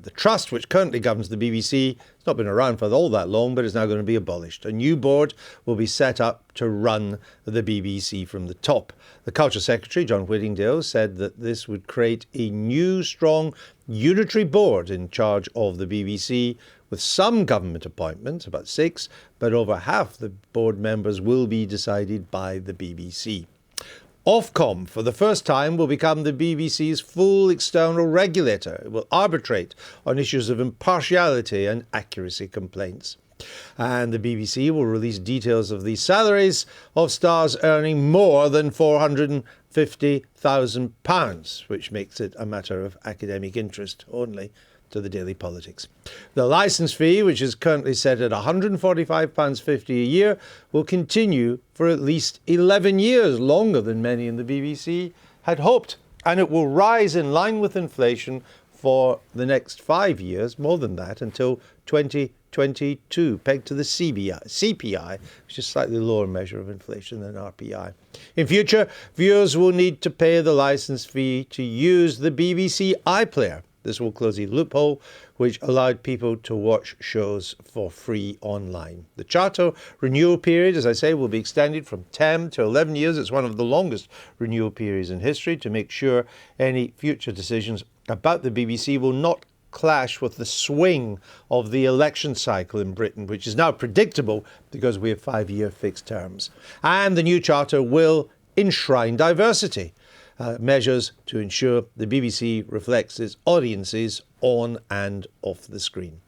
The trust which currently governs the BBC has not been around for all that long, but is now going to be abolished. A new board will be set up to run the BBC from the top. The Culture Secretary, John Whittingdale, said that this would create a new, strong, unitary board in charge of the BBC, with some government appointments, about 6, but over half the board members will be decided by the BBC. Ofcom, for the first time, will become the BBC's full external regulator. It will arbitrate on issues of impartiality and accuracy complaints. And the BBC will release details of the salaries of stars earning more than £450,000, which makes it a matter of academic interest only to the daily politics. The licence fee, which is currently set at £145.50 a year, will continue for at least 11 years, longer than many in the BBC had hoped. And it will rise in line with inflation for the next 5 years, more than that, until 2022, pegged to the CPI, which is a slightly lower measure of inflation than RPI. In future, viewers will need to pay the licence fee to use the BBC iPlayer. This will close a loophole which allowed people to watch shows for free online. The charter renewal period, as I say, will be extended from 10 to 11 years. It's one of the longest renewal periods in history, to make sure any future decisions about the BBC will not clash with the swing of the election cycle in Britain, which is now predictable because we have 5-year fixed terms. And the new charter will enshrine diversity. Measures to ensure the BBC reflects its audiences on and off the screen.